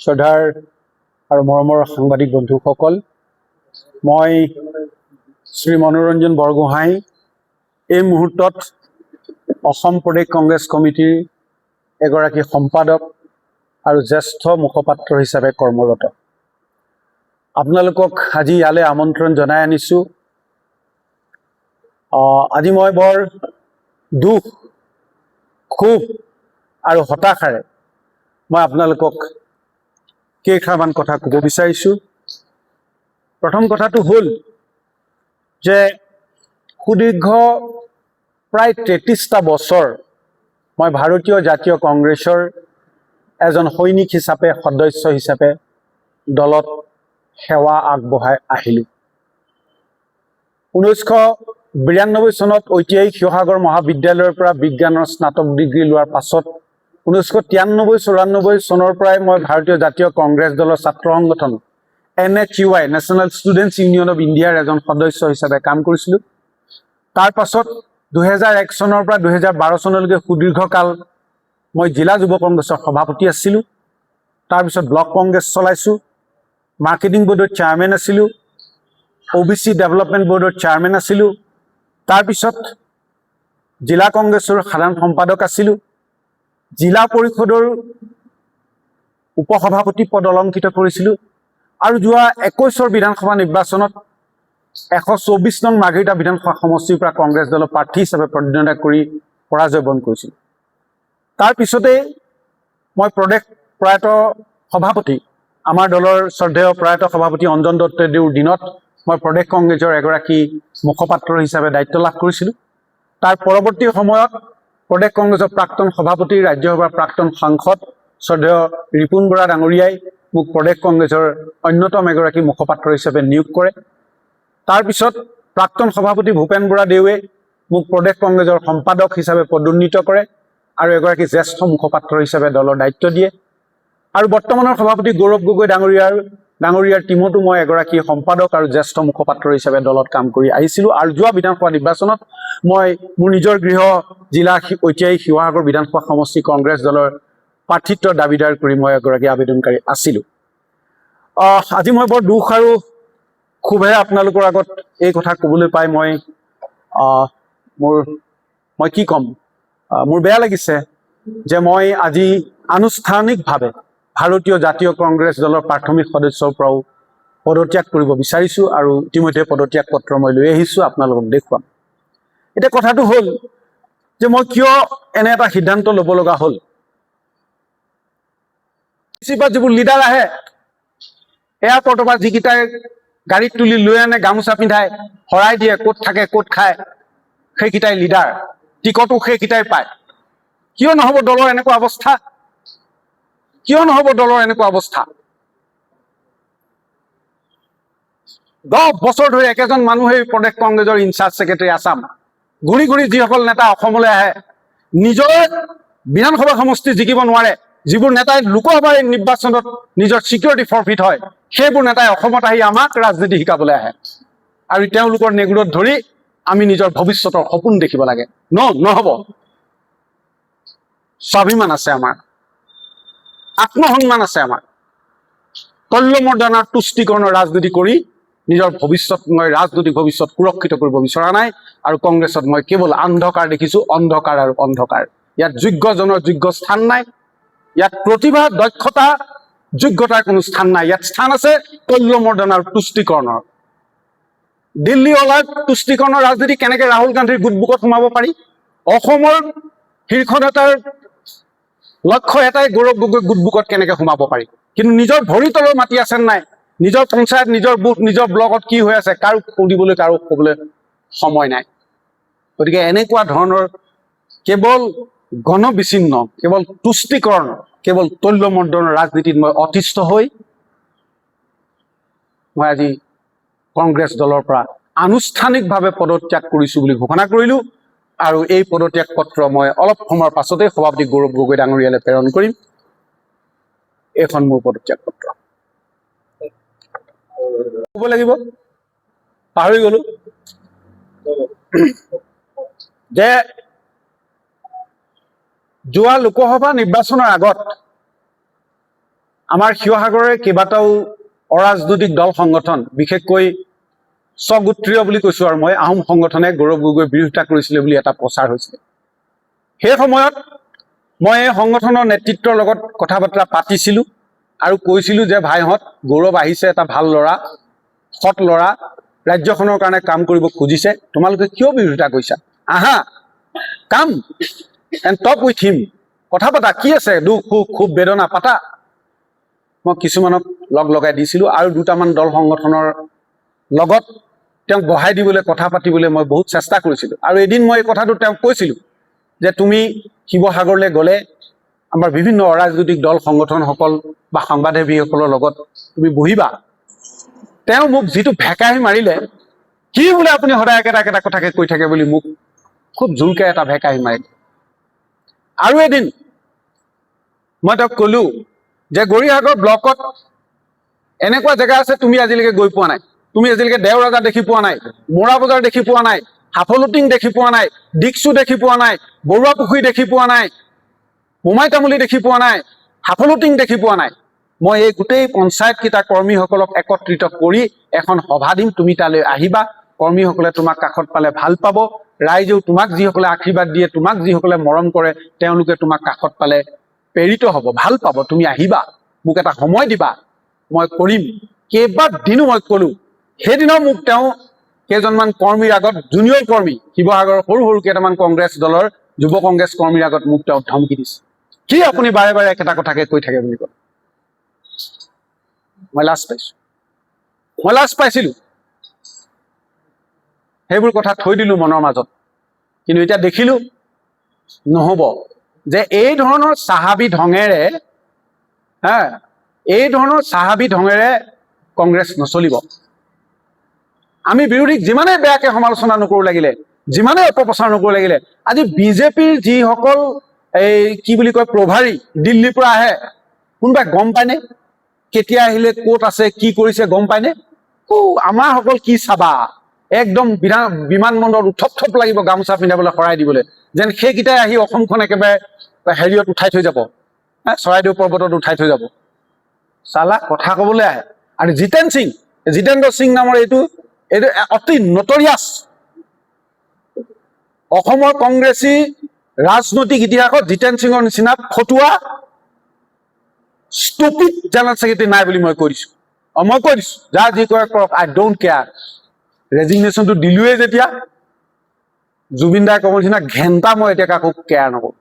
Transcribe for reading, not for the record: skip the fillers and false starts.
শ্ৰদ্ধাৰ আৰু মৰমৰ সাংবাদিক বন্ধুসকল, মই শ্ৰী মনোৰঞ্জন বৰগোহাঁই এই মুহূৰ্তত অসম প্ৰদেশ কংগ্ৰেছ কমিটিৰ এগৰাকী সম্পাদক আৰু জ্যেষ্ঠ মুখপাত্ৰ হিচাপে কৰ্মৰত। আপোনালোকক আজি ইয়ালৈ আমন্ত্ৰণ জনাই আনিছোঁ। আজি মই বৰ দুখ, ক্ষোভ আৰু হতাশাৰে মই আপোনালোকক কেইষাৰমান কথা ক'ব বিচাৰিছোঁ। প্ৰথম কথাটো হ'ল যে সুদীৰ্ঘ প্ৰায় 33টা বছৰ মই ভাৰতীয় জাতীয় কংগ্ৰেছৰ এজন সৈনিক হিচাপে, সদস্য হিচাপে দলত সেৱা আগবঢ়াই আহিলোঁ। 1992 চনত ঐতিহাসিক শিৱসাগৰ মহাবিদ্যালয়ৰ পৰা বিজ্ঞানৰ স্নাতক ডিগ্ৰী লোৱাৰ পাছত 1993-94 চনৰ পৰাই মই ভাৰতীয় জাতীয় কংগ্ৰেছ দলৰ ছাত্ৰ সংগঠন NHUI national students union of ইণ্ডিয়াৰ এজন সদস্য হিচাপে কাম কৰিছিলোঁ। তাৰ পাছত 2001 চনৰ পৰা 2012 চনলৈকে সুদীৰ্ঘকাল মই জিলা যুৱ কংগ্ৰেছৰ সভাপতি আছিলোঁ। তাৰপিছত ব্লক কংগ্ৰেছ চলাইছোঁ, মাৰ্কেটিং বোৰ্ডৰ চেয়াৰমেন আছিলোঁ, OBC ডেভেলপমেণ্ট বৰ্ডৰ চেয়াৰমেন আছিলোঁ। তাৰপিছত জিলা কংগ্ৰেছৰ সাধাৰণ সম্পাদক আছিলোঁ, জিলা পৰিষদৰ উপসভাপতি পদ অলংকৃত কৰিছিলোঁ আৰু যোৱা 21 বিধানসভা নিৰ্বাচনত 124 নং মাৰ্ঘেৰিটা বিধানসভা সমষ্টিৰ পৰা কংগ্ৰেছ দলৰ প্ৰাৰ্থী হিচাপে প্ৰতিদ্বন্দ্বিতা কৰি পৰাজয় বৰণ কৰিছিলোঁ। তাৰপিছতে মই প্ৰয়াত সভাপতি, আমাৰ দলৰ শ্ৰদ্ধেয় প্ৰয়াত সভাপতি অঞ্জন দত্তদেউৰ দিনত মই প্ৰদেশ কংগ্ৰেছৰ এগৰাকী মুখপাত্ৰ হিচাপে দায়িত্ব লাভ কৰিছিলোঁ। তাৰ পৰৱৰ্তী সময়ত প্ৰদেশ কংগ্ৰেছৰ প্ৰাক্তন সভাপতি, ৰাজ্যসভাৰ প্ৰাক্তন সাংসদ শ্ৰদ্ধেয় ৰিপুণ বৰা ডাঙৰীয়াই মোক প্ৰদেশ কংগ্ৰেছৰ অন্যতম এগৰাকী মুখপাত্ৰ হিচাপে নিয়োগ কৰে। তাৰপিছত প্ৰাক্তন সভাপতি ভূপেন বৰা দেৱে মোক প্ৰদেশ কংগ্ৰেছৰ সম্পাদক হিচাপে পদোন্নীত কৰে আৰু এগৰাকী জ্যেষ্ঠ মুখপাত্ৰ হিচাপে দলৰ দায়িত্ব দিয়ে। আৰু বৰ্তমানৰ সভাপতি গৌৰৱ গগৈ ডাঙৰীয়াৰ টীমতো মই এগৰাকী সম্পাদক আৰু জ্যেষ্ঠ মুখপাত্ৰ হিচাপে দলত কাম কৰি আহিছিলোঁ। আৰু যোৱা বিধানসভা নিৰ্বাচনত মই মোৰ নিজৰ গৃহ জিলা ঐতিহাসিক শিৱসাগৰ বিধানসভা সমষ্টি কংগ্ৰেছ দলৰ প্ৰাৰ্থিত্বৰ দাবীদাৰ কৰি মই এগৰাকী আবেদনকাৰী আছিলোঁ। আজি মই বৰ দুখ আৰু ক্ষোভেৰে আপোনালোকৰ আগত এই কথা ক'বলৈ পাই মই কি ক'ম, মোৰ বেয়া লাগিছে যে মই আজি আনুষ্ঠানিকভাৱে ভাৰতীয় জাতীয় কংগ্ৰেছ দলৰ প্ৰাথমিক সদস্যৰ পৰাও পদত্যাগ কৰিব বিচাৰিছোঁ আৰু ইতিমধ্যে পদত্যাগ পত্ৰ মই লৈ আহিছোঁ, আপোনালোকক দেখুৱাম। এতিয়া কথাটো হ'ল যে মই কিয় এনে এটা সিদ্ধান্ত ল'ব লগা হ'ল। যিবোৰ লিডাৰ আহে, এয়াৰপৰ্টৰ পৰা যিকেইটাই গাড়ীত তুলি লৈ আনে, গামোচা পিন্ধাই শৰাই দিয়ে, ক'ত থাকে ক'ত খায়, সেইকেইটাই লিডাৰ, টিকটো সেইকেইটাই পায়। কিয় নহ'ব দলৰ এনেকুৱা অৱস্থা? কিয় নহ'ব দলৰ এনেকুৱা অৱস্থা? 10 বছৰ ধৰি একেজন মানুহেই প্ৰদেশ কংগ্ৰেছৰ ইনচাৰ্জ ছেক্ৰেটাৰী আছাম। ঘূৰি ঘূৰি যিসকল নেতা অসমলৈ আহে, নিজৰ বিধানসভা সমষ্টি জিকিব নোৱাৰে, যিবোৰ নেতাই লোকসভাৰ নিৰ্বাচনত নিজৰ ছিকিউৰিটি ফৰফিট হয়, সেইবোৰ নেতাই অসমত আহি আমাক ৰাজনীতি শিকাবলৈ আহে। আৰু তেওঁলোকৰ নেগুৰত ধৰি আমি নিজৰ ভৱিষ্যতৰ সপোন দেখিব লাগে। নহ'ব। স্বাভিমান আছে আমাৰ, আত্মসন্মান আছে আমাৰ। তল্যমৰ্দনাৰ তুষ্টিকৰণৰ ৰাজনীতি কৰি নিজৰ ভৱিষ্যত, মই ৰাজনৈতিক ভৱিষ্যত সুৰক্ষিত কৰিব বিচৰা নাই। আৰু কংগ্ৰেছত মই কেৱল অন্ধকাৰ দেখিছোঁ, অন্ধকাৰ আৰু অন্ধকাৰ। ইয়াত যোগ্যজনৰ যোগ্য স্থান নাই, ইয়াত প্ৰতিভা, দক্ষতা, যোগ্যতাৰ কোনো স্থান নাই। ইয়াত স্থান আছে তল্যমৰ্দনাৰ তুষ্টিকৰণৰ। দিল্লী অলাৰ তুষ্টিকৰণৰ ৰাজনীতি কেনেকৈ ৰাহুল গান্ধীৰ গোটবুকত সোমাব পাৰি? অসমৰ শীৰ্ষ নেতাৰ লক্ষ্য এটাই, গৌৰৱ গগৈ গোটবুকত কেনেকৈ সোমাব পাৰি। কিন্তু নিজৰ ভৰি তলৰ মাটি আছে নাই, নিজৰ পঞ্চায়ত, নিজৰ বুথ, নিজৰ ব্লকত কি হৈ আছে কাৰো সুধিবলৈ, কাৰো ক'বলৈ সময় নাই। গতিকে এনেকুৱা ধৰণৰ কেৱল গণবিচ্ছিন্ন, কেৱল তুষ্টিকৰণ, কেৱল তল্যমৰ্দনৰ ৰাজনীতিত মই অতিষ্ঠ হৈ মই আজি কংগ্ৰেছ দলৰ পৰা আনুষ্ঠানিকভাৱে পদত্যাগ কৰিছোঁ বুলি ঘোষণা কৰিলোঁ। আৰু এই পদত্যাগ পত্ৰ মই অলপ সময়ৰ পাছতেই সভাপতি গৌৰৱ গগৈ ডাঙৰীয়ালৈ প্ৰেৰণ কৰিম। এইখন মোৰ পদত্যাগ পত্ৰ। ক'ব লাগিব, পাহৰি গ'লো যে যোৱা লোকসভা নিৰ্বাচনৰ আগত আমাৰ শিৱসাগৰৰে কেইবাটাও অৰাজনৈতিক দল সংগঠন, বিশেষকৈ স্বগোত্ৰীয় বুলি কৈছোঁ আৰু মই, আহোম সংগঠনে গৌৰৱ গগৈৰ বিৰোধিতা কৰিছিলে বুলি এটা প্ৰচাৰ হৈছিলে। সেই সময়ত মই এই সংগঠনৰ নেতৃত্বৰ লগত কথা বতৰা পাতিছিলোঁ আৰু কৈছিলোঁ যে ভাইহঁত, গৌৰৱ আহিছে, এটা ভাল ল'ৰা, সৎ ল'ৰা, ৰাজ্যখনৰ কাৰণে কাম কৰিব খুজিছে, তোমালোকে কিয় বিৰোধিতা কৰিছা? আহা, কাম এণ্ড টক উইথ হিম, কথা পাতা, কি আছে দুখ সুখ ক্ষোভ বেদনা পাতা। মই কিছুমানক লগ লগাই দিছিলোঁ আৰু দুটামান দল সংগঠনৰ লগত তেওঁক বহাই দিবলৈ, কথা পাতিবলৈ মই বহুত চেষ্টা কৰিছিলোঁ। আৰু এদিন মই এই কথাটো তেওঁক কৈছিলোঁ যে তুমি শিৱসাগৰলৈ গ'লে আমাৰ বিভিন্ন অৰাজনৈতিক দল সংগঠনসকল বা সাংবাদিকসকলৰ লগত তুমি বহিবা। তেওঁ মোক যিটো ভেকাহি মাৰিলে, কি বোলে আপুনি সদায় একেটা কথাকে কৈ থাকে বুলি মোক খুব জোৰকৈ এটা ভেকাহি মাৰিলে। আৰু এদিন মই তেওঁক ক'লোঁ যে গৌৰীসাগৰ ব্লকত এনেকুৱা জেগা আছে তুমি আজিলৈকে গৈ পোৱা নাই, তুমি আজিলৈকে দেওৰাজা দেখি পোৱা নাই, মৰা বজাৰ দেখি পোৱা নাই, হাফলুটিং দেখি পোৱা নাই, ডিকচু দেখি পোৱা নাই, বৰুৱা পুখুৰী দেখি পোৱা নাই, মোমাই তামুলী দেখি পোৱা নাই, হাফলুটিং দেখি পোৱা নাই। মই এই গোটেই পঞ্চায়তকেইটা কৰ্মীসকলক একত্ৰিত কৰি এখন সভা দিম, তুমি তালৈ আহিবা, কৰ্মীসকলে তোমাক কাষত পালে ভাল পাব, ৰাইজেও তোমাক যিসকলে আশীৰ্বাদ দিয়ে, তোমাক যিসকলে মৰম কৰে, তেওঁলোকে তোমাক কাষত পালে প্ৰেৰিত হ'ব, ভাল পাব, তুমি আহিবা, মোক এটা সময় দিবা, মই কৰিম। কেইবাদিনো মই ক'লোঁ। সেইদিনা মোক তেওঁ কেইজনমান কৰ্মীৰ আগত, জুনিয়ৰ কৰ্মী, শিৱসাগৰৰ সৰু সৰু কেইটামান কংগ্ৰেছ দলৰ যুৱ কংগ্ৰেছ কৰ্মীৰ আগত মোক তেওঁ ধমকি দিছে, কি আপুনি বাৰে বাৰে একেটা কথাকে কৈ থাকে বুলি কয়। মই লাজ পাইছিলোঁ। সেইবোৰ কথা থৈ দিলোঁ মনৰ মাজত। কিন্তু এতিয়া দেখিলোঁ নহ'ব, যে এই ধৰণৰ চাহাবী ঢঙেৰে কংগ্ৰেছ নচলিব। আমি বিৰোধীক যিমানেই বেয়াকৈ সমালোচনা নকৰোঁ লাগিলে, যিমানেই অপপ্ৰচাৰ নকৰোঁ লাগিলে, আজি বিজেপিৰ যিসকল এই কি বুলি কয় প্ৰভাৰী দিল্লীৰ পৰা আহে, কোনোবাই গম পায়নে? কেতিয়া আহিলে, ক'ত আছে, কি কৰিছে গম পায়নে? আমাৰসকল কি চাবা, একদম বিমানবন্দৰত উথপ লাগিব গামোচা পিন্ধাবলৈ, শৰাই দিবলৈ, যেন সেইকেইটাই আহি অসমখন একেবাৰে হেৰিয়ত উঠাই থৈ যাব, চৰাইদেউ পৰ্বতত উঠাই থৈ যাব। চালা কথা ক'বলৈ আহে। আৰু জিতেন্দ্ৰ সিং নামৰ এইটো অতি নটৰিয়াছ অসমৰ কংগ্ৰেছী ৰাজনৈতিক ইতিহাসত জিতেন সিঙৰ নিচিনা ফটুৱা ষ্টুপিড জেনেৰেল ছেক্ৰেটাৰী নাই বুলি মই কৈ দিছোঁ। যাৰ যি কৰে কৰক, আই ডোন্ট কেয়াৰ। ৰেজিগনেশ্যনটো দিলোৱেই যেতিয়া, জুবিন দাই ক'ব নিচিনা ঘেণ্টা মই এতিয়া কাকো কেয়াৰ নকৰোঁ।